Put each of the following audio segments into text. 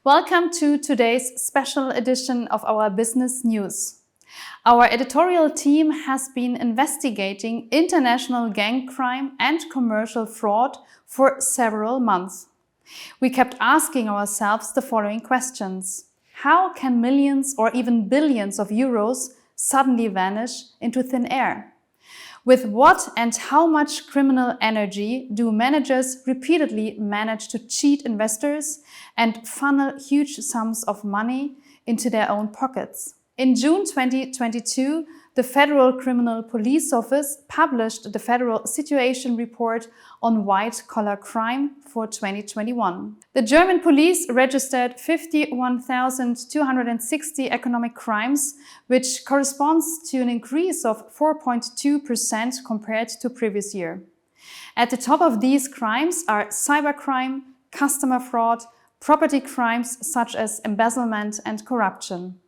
Welcome to today's special edition of our business news. Our editorial team has been investigating international gang crime and commercial fraud for several months. We kept asking ourselves the following questions. How can millions or even billions of euros suddenly vanish into thin air? With what and how much criminal energy do managers repeatedly manage to cheat investors and funnel huge sums of money into their own pockets? In June 2022, the Federal Criminal Police Office published the Federal Situation Report on white-collar crime for 2021. The German police registered 51,260 economic crimes, which corresponds to an increase of 4.2% compared to previous year. At the top of these crimes are cybercrime, customer fraud, property crimes such as embezzlement and corruption.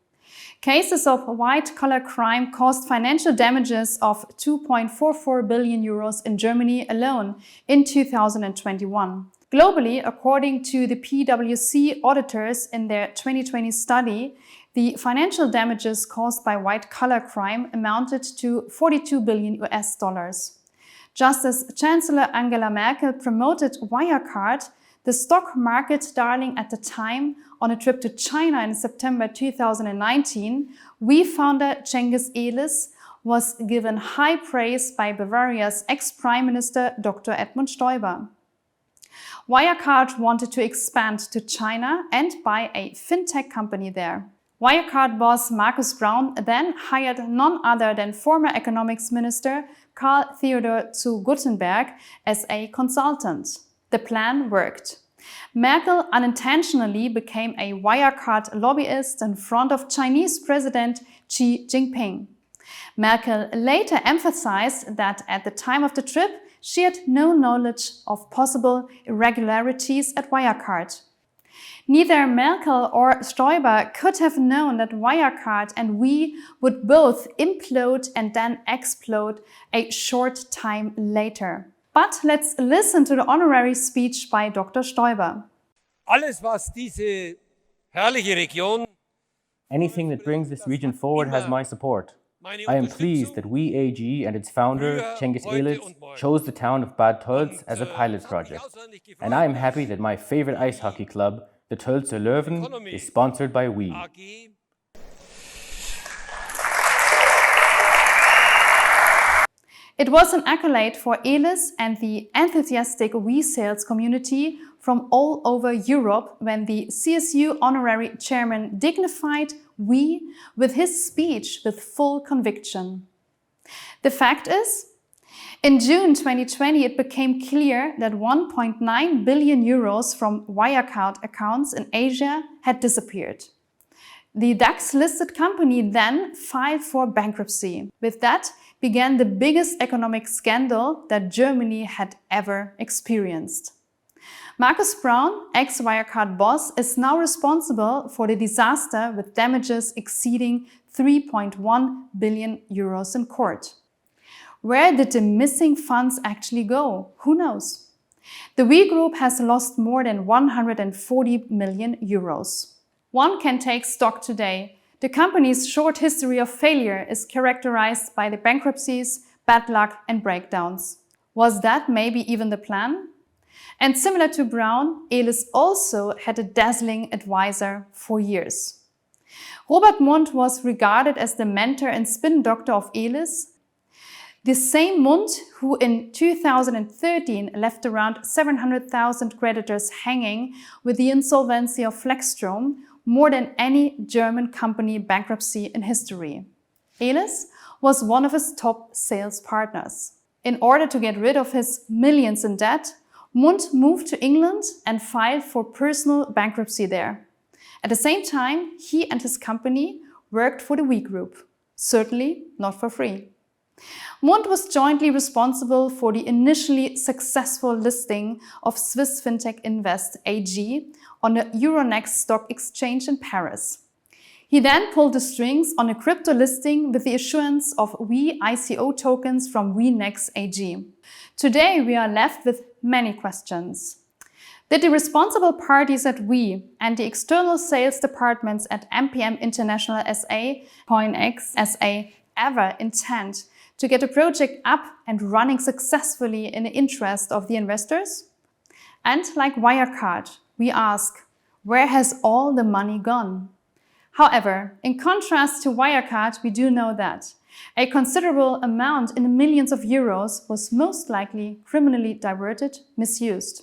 Cases of white-collar crime caused financial damages of 2.44 billion euros in Germany alone in 2021. Globally, according to the PwC auditors in their 2020 study, the financial damages caused by white-collar crime amounted to 42 billion US dollars. Just as Chancellor Angela Merkel promoted Wirecard, the stock market darling at the time, on a trip to China in September 2019, founder Cengiz Ehliz was given high praise by Bavaria's ex-Prime Minister Dr. Edmund Stoiber. Wirecard wanted to expand to China and buy a fintech company there. Wirecard boss Markus Braun then hired none other than former economics minister Karl Theodor zu Guttenberg as a consultant. The plan worked. Merkel unintentionally became a Wirecard lobbyist in front of Chinese President Xi Jinping. Merkel later emphasized that at the time of the trip, she had no knowledge of possible irregularities at Wirecard. Neither Merkel or Stoiber could have known that Wirecard and would both implode and then explode a short time later. But let's listen to the honorary speech by Dr. Stoiber. Alles, was diese herrliche Region, anything that brings this region forward has my support. I am pleased that WeAG and its founder, Cengiz Ehliz, chose the town of Bad Tölz as a pilot project. And I am happy that my favorite ice hockey club, the Tölzer Löwen, is sponsored by We. It was an accolade for Ehliz and the enthusiastic We sales community from all over Europe when the CSU honorary chairman dignified We with his speech with full conviction. The fact is, in June 2020 it became clear that 1.9 billion euros from Wirecard accounts in Asia had disappeared. The DAX-listed company then filed for bankruptcy. With that began the biggest economic scandal that Germany had ever experienced. Markus Braun, ex-Wirecard boss, is now responsible for the disaster with damages exceeding 3.1 billion euros in court. Where did the missing funds actually go? Who knows? The We Group has lost more than 140 million euros. One can take stock today. The company's short history of failure is characterized by the bankruptcies, bad luck and breakdowns. Was that maybe even the plan? And similar to Braun, Ehliz also had a dazzling advisor for years. Robert Mundt was regarded as the mentor and spin doctor of Ehliz. The same Mundt who in 2013 left around 700,000 creditors hanging with the insolvency of Flexstrom, more than any German company bankruptcy in history. Ehliz was one of his top sales partners. In order to get rid of his millions in debt, Mundt moved to England and filed for personal bankruptcy there. At the same time, he and his company worked for the We Group. Certainly not for free. Mundt was jointly responsible for the initially successful listing of Swiss fintech Invest AG on the Euronext stock exchange in Paris. He then pulled the strings on a crypto listing with the issuance of We ICO tokens from weeNexx AG. Today we are left with many questions. Did the responsible parties at we and the external sales departments at MPM International SA, COOINX S.A. ever intend to get a project up and running successfully in the interest of the investors? And like Wirecard, we ask, where has all the money gone? However, in contrast to Wirecard, we do know that a considerable amount in the millions of euros was most likely criminally diverted, misused.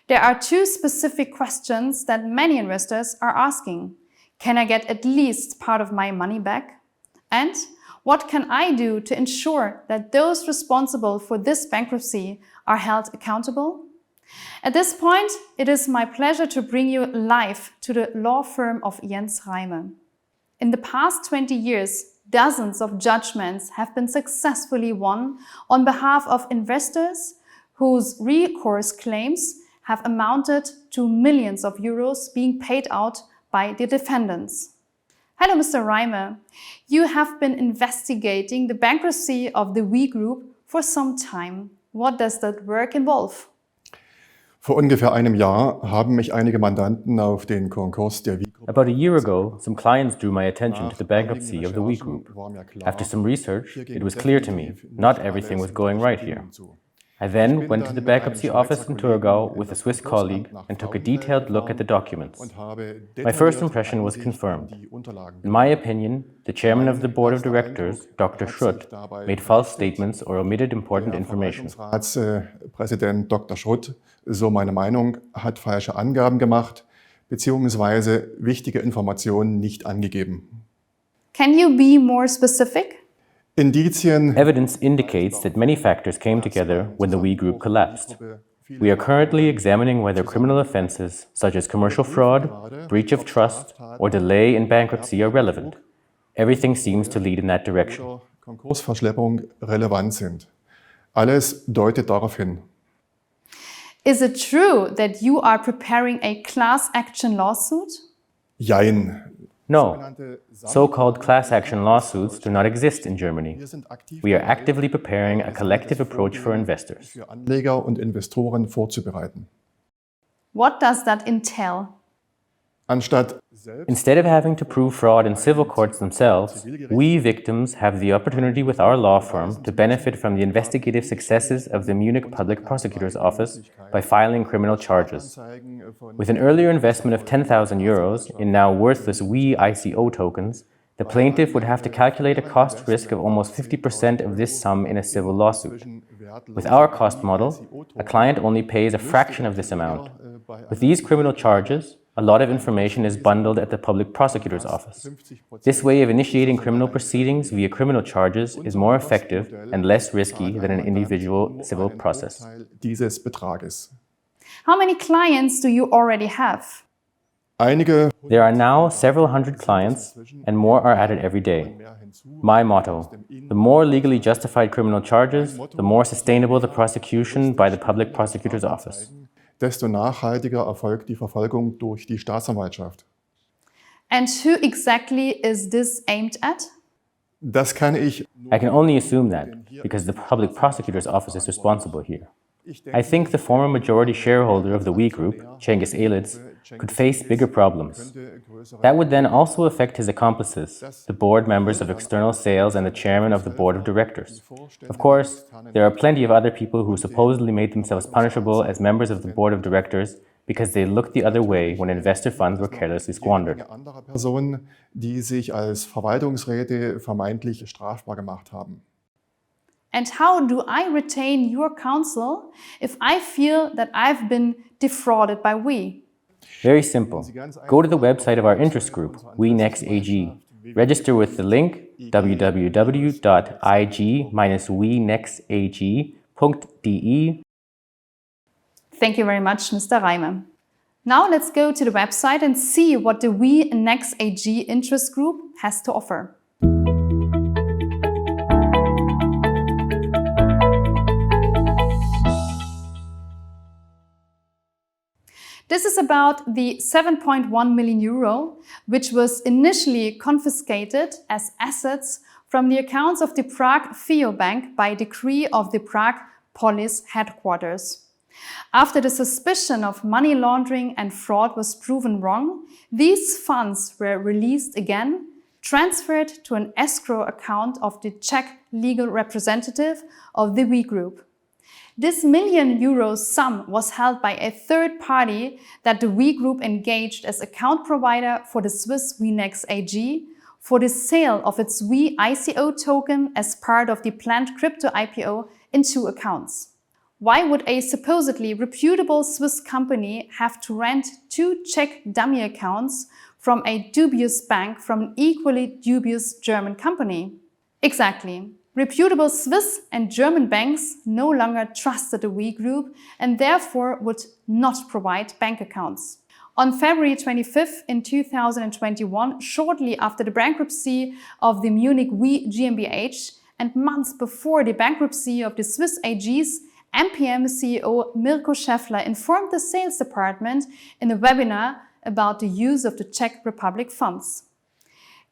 There are two specific questions that many investors are asking. Can I get at least part of my money back? And what can I do to ensure that those responsible for this bankruptcy are held accountable? At this point, it is my pleasure to bring you live to the law firm of Jens Reime. In the past 20 years, dozens of judgments have been successfully won on behalf of investors whose recourse claims have amounted to millions of euros being paid out by the defendants. Hello, Mr. Reime. You have been investigating the bankruptcy of the we Group for some time. What does that work involve? Vor ungefähr einem Jahr haben mich einige Mandanten auf den Konkurs der we-Group. About a year ago, some clients drew my attention to the bankruptcy of the we Group. After some research, it was clear to me not everything was going right here. I then went to the bankruptcy office in Thurgau with a Swiss colleague and took a detailed look at the documents. My first impression was confirmed. In my opinion, the chairman of the board of directors, Dr. Schrutt, made false statements or omitted important information. Präsident Dr. Schrutt, so meine Meinung, hat falsche Angaben gemacht bzw. wichtige Informationen nicht angegeben. Can you be more specific? Evidence indicates that many factors came together when the we Group collapsed. We are currently examining whether criminal offenses such as commercial fraud, breach of trust, or delay in bankruptcy are relevant. Everything seems to lead in that direction. Konkursverschleppung relevant sind. Alles deutet darauf hin. Is it true that you are preparing a class action lawsuit? Jein. No, so-called class action lawsuits do not exist in Germany. We are actively preparing a collective approach for investors. Für Anleger und Investoren vorzubereiten. What does that entail? Instead of having to prove fraud in civil courts themselves, we victims have the opportunity with our law firm to benefit from the investigative successes of the Munich Public Prosecutor's Office by filing criminal charges. With an earlier investment of 10,000 euros in now worthless we ICO tokens, the plaintiff would have to calculate a cost risk of almost 50% of this sum in a civil lawsuit. With our cost model, a client only pays a fraction of this amount. With these criminal charges, a lot of information is bundled at the public prosecutor's office. This way of initiating criminal proceedings via criminal charges is more effective and less risky than an individual civil process. How many clients do you already have? There are now several hundred clients, and more are added every day. My motto: the more legally justified criminal charges, the more sustainable the prosecution by the public prosecutor's office. Desto nachhaltiger erfolgt die Verfolgung durch die Staatsanwaltschaft. And who exactly is this aimed at? Das kann ich. I can only assume that, because the public prosecutor's office is responsible here. I think the former majority shareholder of the we Group, Cengiz Ehliz, could face bigger problems. That would then also affect his accomplices, the board members of external sales and the chairman of the board of directors. Of course, there are plenty of other people who supposedly made themselves punishable as members of the board of directors because they looked the other way when investor funds were carelessly squandered. Personen, die sich als Verwaltungsräte vermeintlich strafbar gemacht haben. And how do I retain your counsel if I feel that I've been defrauded by we? Very simple. Go to the website of our interest group, weeNexx AG. Register with the link www.ig-weenexxag.de. Thank you very much, Mr. Reime. Now let's go to the website and see what the weeNexx AG interest group has to offer. This is about the 7.1 million euro, which was initially confiscated as assets from the accounts of the Prague Fio-Bank by decree of the Prague Police headquarters. After the suspicion of money laundering and fraud was proven wrong, these funds were released again, transferred to an escrow account of the Czech legal representative of the WE Group. This €1 million sum was held by a third party that the WE Group engaged as account provider for the Swiss weeNexx AG for the sale of its WE ICO token as part of the planned crypto IPO in 2 accounts. Why would a supposedly reputable Swiss company have to rent 2 Czech dummy accounts from a dubious bank from an equally dubious German company? Exactly. Reputable Swiss and German banks no longer trusted the WE Group and therefore would not provide bank accounts. On February 25th in 2021, shortly after the bankruptcy of the Munich WE GmbH and months before the bankruptcy of the Swiss AGs, MPM CEO Mirko Scheffler informed the sales department in a webinar about the use of the Czech Republic funds.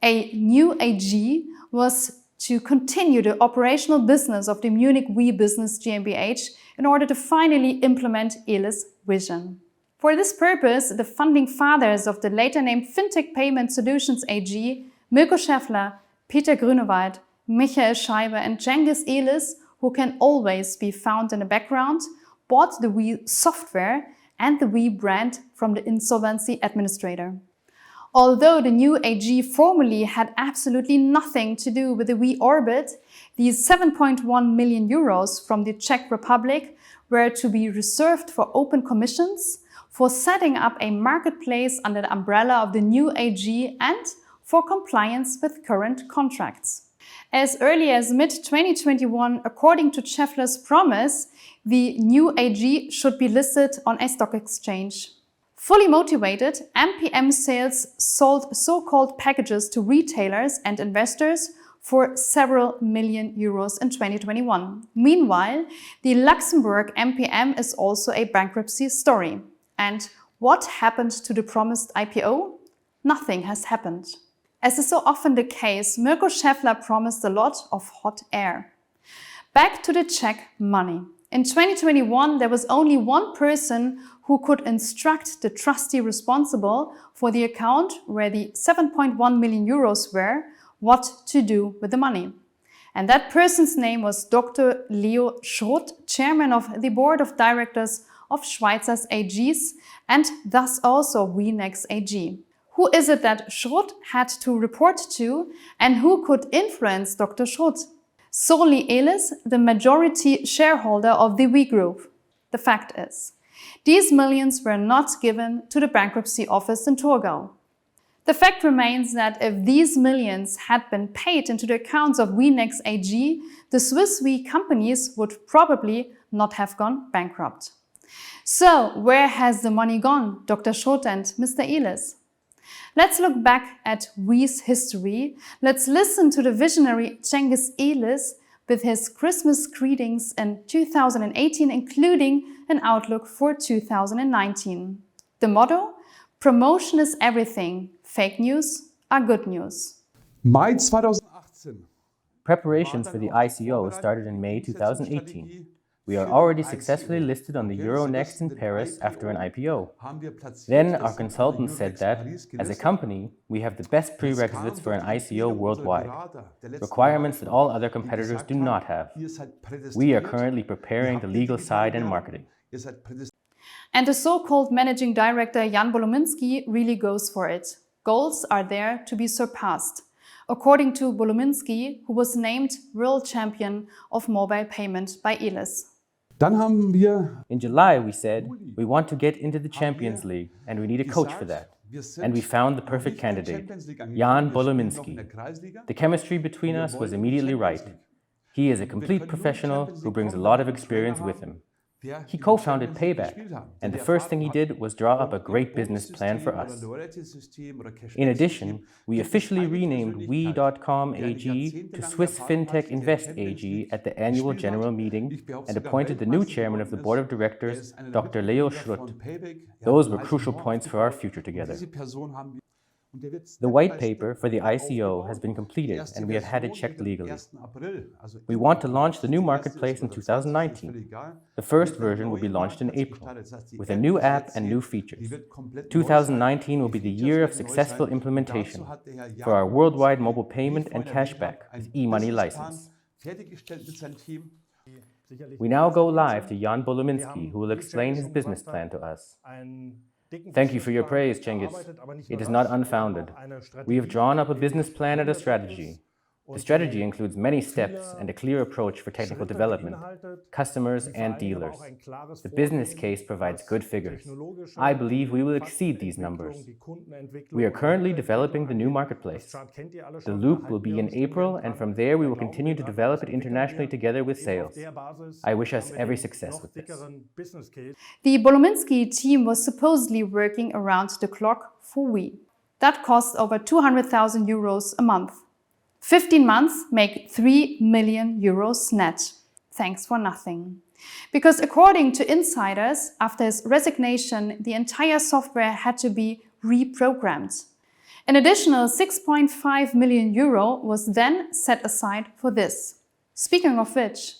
A new AG was to continue the operational business of the Munich WE Business GmbH in order to finally implement Ehliz' vision. For this purpose, the funding fathers of the later named Fintech Payment Solutions AG, Mirko Scheffler, Peter Grünewald, Michael Scheibe and Cengiz Ehliz, who can always be found in the background, bought the WE software and the WE brand from the insolvency administrator. Although the new AG formally had absolutely nothing to do with the WE orbit, these €7.1 million from the Czech Republic were to be reserved for open commissions, for setting up a marketplace under the umbrella of the new AG and for compliance with current contracts. As early as mid-2021, according to Scheffler's promise, the new AG should be listed on a stock exchange. Fully motivated, MPM sales sold so-called packages to retailers and investors for several million euros in 2021. Meanwhile, the Luxembourg MPM is also a bankruptcy story. And what happened to the promised IPO? Nothing has happened. As is so often the case, Mirko Scheffler promised a lot of hot air. Back to the Czech money. In 2021, there was only one person who could instruct the trustee responsible for the account where the €7.1 million were, what to do with the money. And that person's name was Dr. Leo Schrutt, chairman of the board of directors of Schweizer's AGs and thus also weeNexx AG. Who is it that Schrutt had to report to and who could influence Dr. Schrutt? Solely Ehliz, the majority shareholder of the WE Group. The fact is, these millions were not given to the bankruptcy office in Thurgau. The fact remains that if these millions had been paid into the accounts of weeNexx AG, the Swiss WE companies would probably not have gone bankrupt. So, where has the money gone, Dr. Schrutt and Mr. Ehliz? Let's look back at WE's history. Let's listen to the visionary Cengiz Ehliz with his Christmas greetings in 2018, including an outlook for 2019. The motto? Promotion is everything. Fake news are good news. Mai 2018. Preparations for the ICO started in May 2018. We are already successfully listed on the Euronext in Paris after an IPO. Then our consultant said that, as a company, we have the best prerequisites for an ICO worldwide, requirements that all other competitors do not have. We are currently preparing the legal side and marketing. And the so-called managing director Jan Bolominski really goes for it. Goals are there to be surpassed. According to Bolominski, who was named World Champion of Mobile Payment by Ehliz. In July, we said, we want to get into the Champions League and we need a coach for that. And we found the perfect candidate, Jan Bolominski. The chemistry between us was immediately right. He is a complete professional who brings a lot of experience with him. He co-founded Payback, and the first thing he did was draw up a great business plan for us. In addition, we officially renamed we.com AG to Swiss Fintech Invest AG at the annual general meeting and appointed the new chairman of the board of directors, Dr. Leo Schrutt. Those were crucial points for our future together. The white paper for the ICO has been completed and we have had it checked legally. We want to launch the new marketplace in 2019. The first version will be launched in April, with a new app and new features. 2019 will be the year of successful implementation for our worldwide mobile payment and cashback with e-money license. We now go live to Jan Bolominski, who will explain his business plan to us. Thank you for your praise, Cengiz. It is not unfounded. We have drawn up a business plan and a strategy. The strategy includes many steps and a clear approach for technical development, customers and dealers. The business case provides good figures. I believe we will exceed these numbers. We are currently developing the new marketplace. The loop will be in April, and from there we will continue to develop it internationally together with sales. I wish us every success with this. The Bolominski team was supposedly working around the clock for we. That costs over 200,000 euros a month. 15 months make 3 million euros net. Thanks for nothing. Because according to insiders, after his resignation, the entire software had to be reprogrammed. An additional 6.5 million euro was then set aside for this. Speaking of which,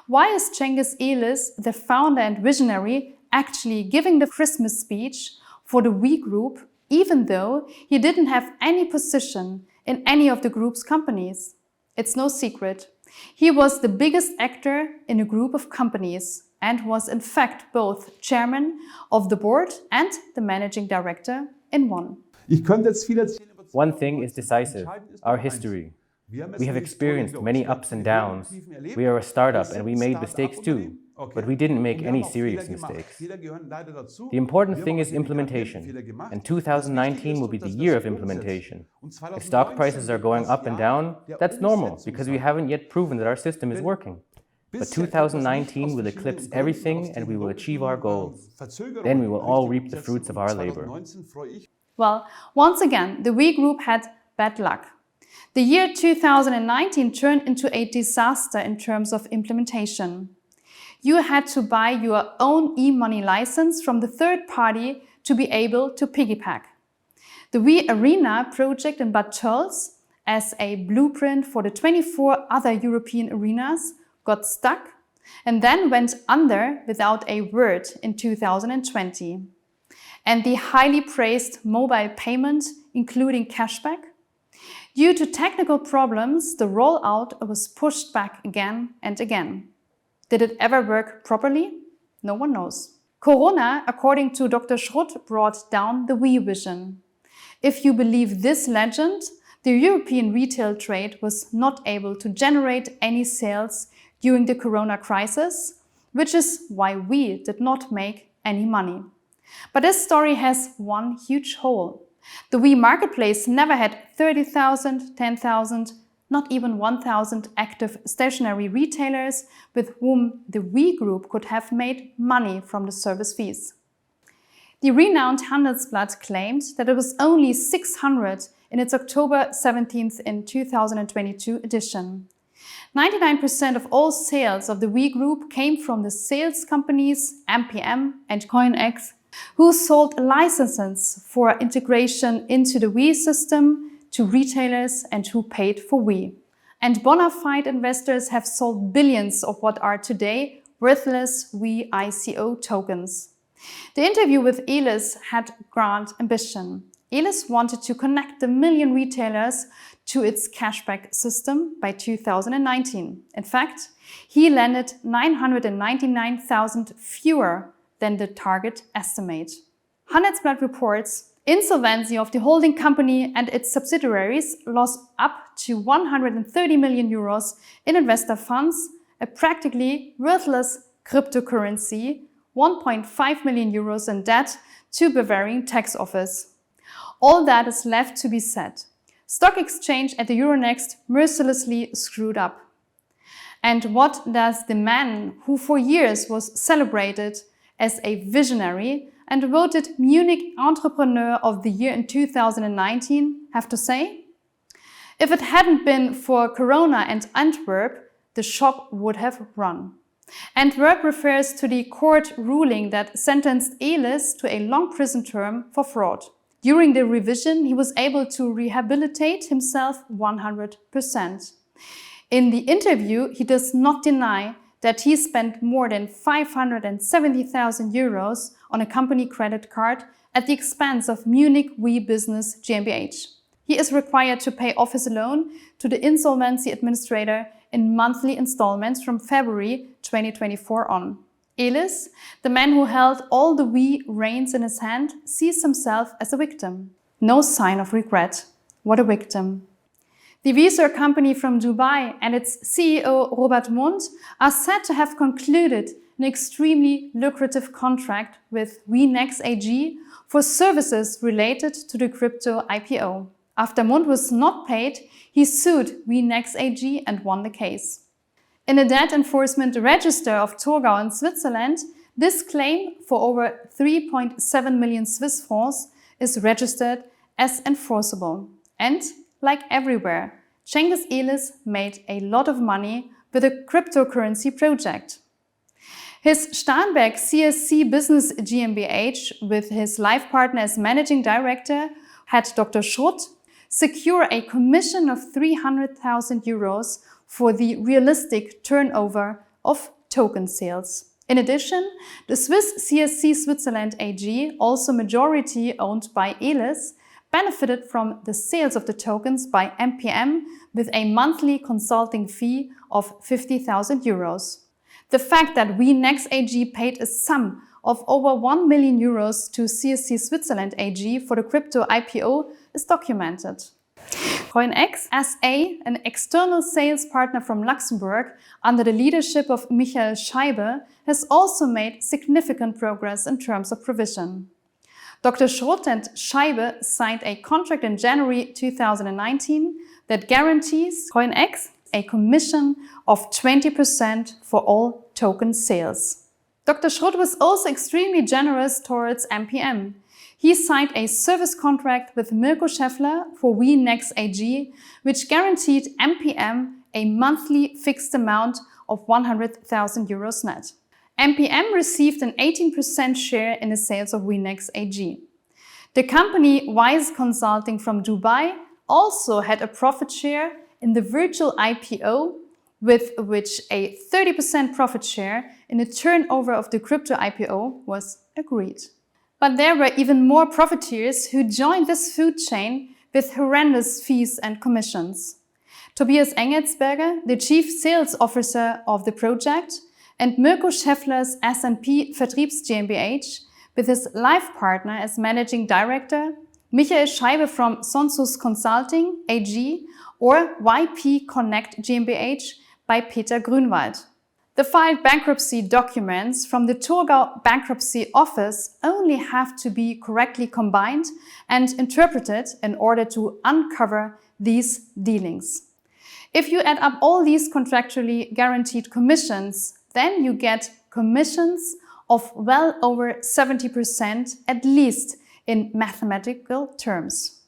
why is Cengiz Ehliz, the founder and visionary, actually giving the Christmas speech for the we Group, even though he didn't have any position in any of the group's companies? It's no secret. He was the biggest actor in a group of companies and was in fact both chairman of the board and the managing director in one. One thing is decisive, our history. We have experienced many ups and downs. We are a startup and we made mistakes too, but we didn't make any serious mistakes. The important thing is implementation, and 2019 will be the year of implementation. If stock prices are going up and down, that's normal because we haven't yet proven that our system is working. But 2019 will eclipse everything and we will achieve our goals. Then we will all reap the fruits of our labor. Well, once again, the we Group had bad luck. The year 2019 turned into a disaster in terms of implementation. You had to buy your own e-money license from the third party to be able to piggyback. The We Arena project in Bad Tölz, as a blueprint for the 24 other European arenas, got stuck and then went under without a word in 2020. And the highly praised mobile payment, including cashback? Due to technical problems, the rollout was pushed back again and again. Did it ever work properly? No one knows. Corona, according to Dr. Schrutt, brought down the we vision. If you believe this legend, the European retail trade was not able to generate any sales during the Corona crisis, which is why we did not make any money. But this story has one huge hole. The we marketplace never had 30,000, 10,000, not even 1,000 active stationary retailers with whom the we Group could have made money from the service fees. The renowned Handelsblatt claimed that it was only 600 in its October 17th in 2022 edition. 99% of all sales of the we Group came from the sales companies MPM and COOINX, who sold licenses for integration into the we system to retailers and who paid for we. And bona fide investors have sold billions of what are today worthless we ICO tokens. The interview with Ehliz had grand ambition. Ehliz wanted to connect the million retailers to its cashback system by 2019. In fact, he landed 999,000 fewer than the target estimate. Handelsblatt reports insolvency of the holding company and its subsidiaries lost up to 130 million euros in investor funds, a practically worthless cryptocurrency, 1.5 million euros in debt to Bavarian tax office. All that is left to be said. Stock exchange at the Euronext mercilessly screwed up. And what does the man who for years was celebrated as a visionary and voted Munich Entrepreneur of the Year in 2019 have to say? If it hadn't been for Corona and Antwerp, the shop would have run. Antwerp refers to the court ruling that sentenced Ehliz to a long prison term for fraud. During the revision, he was able to rehabilitate himself 100%. In the interview, he does not deny that he spent more than 570,000 euros on a company credit card at the expense of Munich Business GmbH. He is required to pay off his loan to the insolvency administrator in monthly installments from February 2024 on. Ehliz, the man who held all the reins in his hand, sees himself as a victim. No sign of regret. What a victim. The Visa company from Dubai and its CEO Robert Mund are said to have concluded an extremely lucrative contract with weeNexx AG for services related to the crypto IPO. After Mund was not paid, he sued weeNexx AG and won the case. In the debt enforcement register of Thurgau in Switzerland, this claim for over 3.7 million Swiss francs is registered as enforceable. And, like everywhere, Cengiz Ehliz made a lot of money with a cryptocurrency project. His Starnberg CSC Business GmbH, with his life partner as managing director, had Dr. Schrutt secure a commission of 300,000 euros for the realistic turnover of token sales. In addition, the Swiss CSC Switzerland AG, also majority owned by Ehliz, benefited from the sales of the tokens by MPM with a monthly consulting fee of 50,000 euros. The fact that weeNexx AG paid a sum of over 1 million euros to CSC Switzerland AG for the crypto IPO is documented. COOINX S.A, an external sales partner from Luxembourg under the leadership of Michael Scheibe, has also made significant progress in terms of provision. Dr. Schrutt and Scheibe signed a contract in January 2019 that guarantees COOINX a commission of 20% for all token sales. Dr. Schrutt was also extremely generous towards MPM. He signed a service contract with Mirko Scheffler for weeNexx AG, which guaranteed MPM a monthly fixed amount of 100,000 euros net. MPM received an 18% share in the sales of weeNexx AG. The company Wise Consulting from Dubai also had a profit share in the virtual IPO, with which a 30% profit share in the turnover of the crypto IPO was agreed. But there were even more profiteers who joined this food chain with horrendous fees and commissions. Tobias Engelsberger, the chief sales officer of the project, and Mirko Scheffler's S&P Vertriebs GmbH, with his life partner as managing director, Michael Scheibe from Sonsus Consulting AG or YP Connect GmbH by Peter Grünewald. The filed bankruptcy documents from the Thurgau bankruptcy office only have to be correctly combined and interpreted in order to uncover these dealings. If you add up all these contractually guaranteed commissions, then you get commissions of well over 70%, at least in mathematical terms.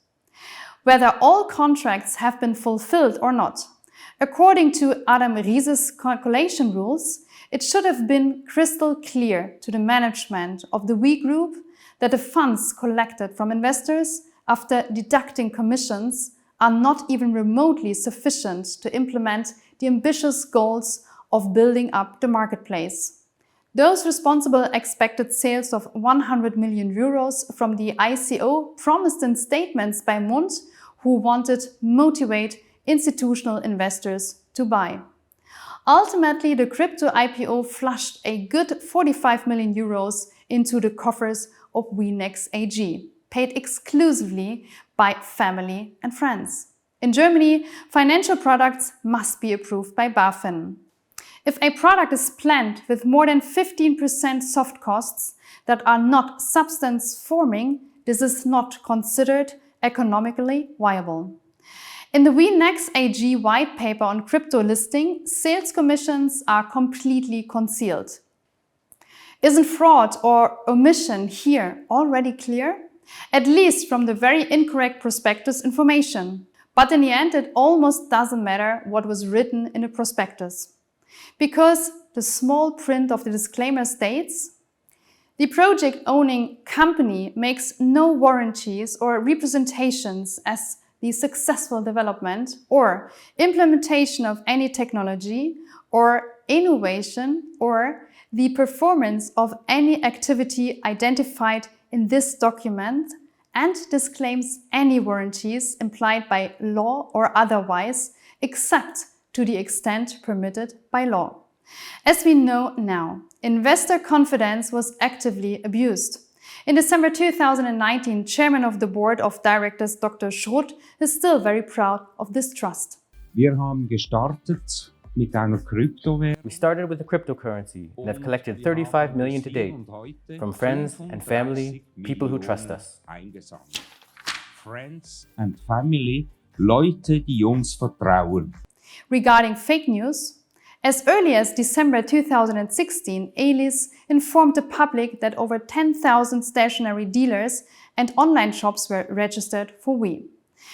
Whether all contracts have been fulfilled or not, according to Adam Riese's calculation rules, it should have been crystal clear to the management of the WE Group that the funds collected from investors after deducting commissions are not even remotely sufficient to implement the ambitious goals of building up the marketplace. Those responsible expected sales of 100 million euros from the ICO promised in statements by Mund, who wanted to motivate institutional investors to buy. Ultimately, the crypto IPO flushed a good 45 million euros into the coffers of weeNexx AG, paid exclusively by family and friends. In Germany, financial products must be approved by BaFin. If a product is planned with more than 15% soft costs that are not substance forming, this is not considered economically viable. In the weeNexx AG white paper on crypto listing, sales commissions are completely concealed. Isn't fraud or omission here already clear? At least from the very incorrect prospectus information. But in the end, it almost doesn't matter what was written in the prospectus. Because the small print of the disclaimer states, The project-owning company makes no warranties or representations as the successful development or implementation of any technology or innovation or the performance of any activity identified in this document, and disclaims any warranties implied by law or otherwise, except to the extent permitted by law. As we know now, investor confidence was actively abused. In December 2019, Chairman of the Board of Directors Dr. Schrutt is still very proud of this trust. Wir haben gestartet mit einer Kryptowährung. We started with a cryptocurrency and have collected 35 million to date from friends and family, people who trust us. Friends and family, Leute, die uns vertrauen. Regarding fake news, as early as December 2016, Ehliz informed the public that over 10,000 stationary dealers and online shops were registered for we.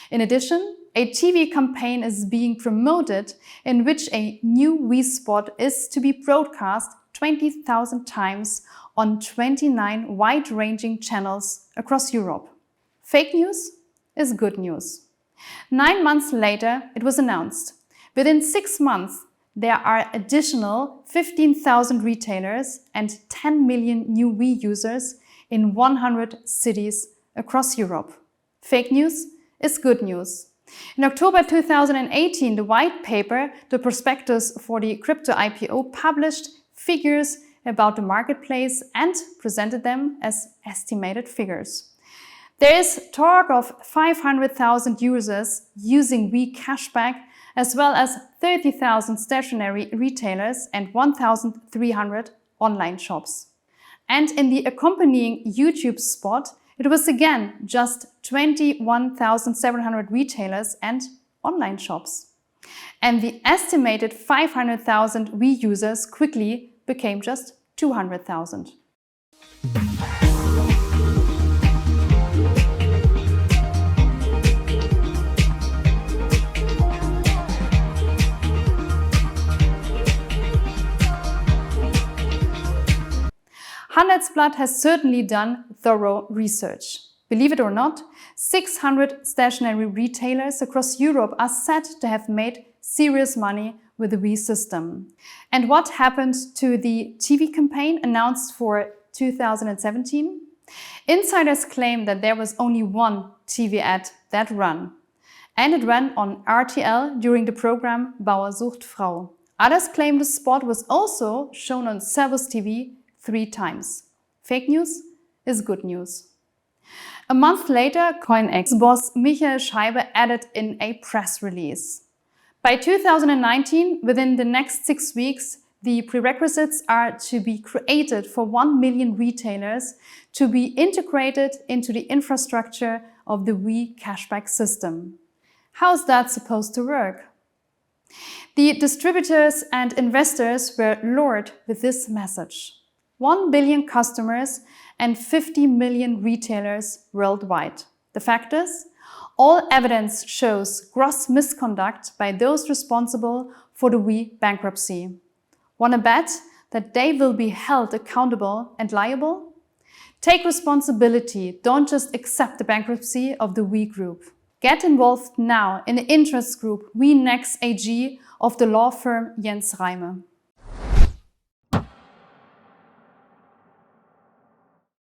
In addition, a TV campaign is being promoted in which a new we spot is to be broadcast 20,000 times on 29 wide-ranging channels across Europe. Fake news is good news. 9 months later, it was announced. Within 6 months, there are additional 15,000 retailers and 10 million new we users in 100 cities across Europe. Fake news is good news. In October 2018, the white paper, the prospectus for the crypto IPO, published figures about the marketplace and presented them as estimated figures. There is talk of 500,000 users using we cashback, as well as 30,000 stationary retailers and 1,300 online shops. And in the accompanying YouTube spot, it was again just 21,700 retailers and online shops. And the estimated 500,000 we users quickly became just 200,000. Handelsblatt has certainly done thorough research. Believe it or not, 600 stationary retailers across Europe are said to have made serious money with the we system. And what happened to the TV campaign announced for 2017? Insiders claim that there was only one TV ad that ran. And it ran on RTL during the program Bauer sucht Frau. Others claim the spot was also shown on Servus TV 3 times. Fake news is good news. A month later, COOINX boss Michael Scheibe added in a press release. By 2019, within the next 6 weeks, the prerequisites are to be created for 1 million retailers to be integrated into the infrastructure of the we cashback system. How's that supposed to work? The distributors and investors were lured with this message. 1 billion customers and 50 million retailers worldwide. The fact is, all evidence shows gross misconduct by those responsible for the we bankruptcy. Wanna bet that they will be held accountable and liable? Take responsibility, don't just accept the bankruptcy of the we group. Get involved now in the interest group weeNexx AG of the law firm Jens Reime.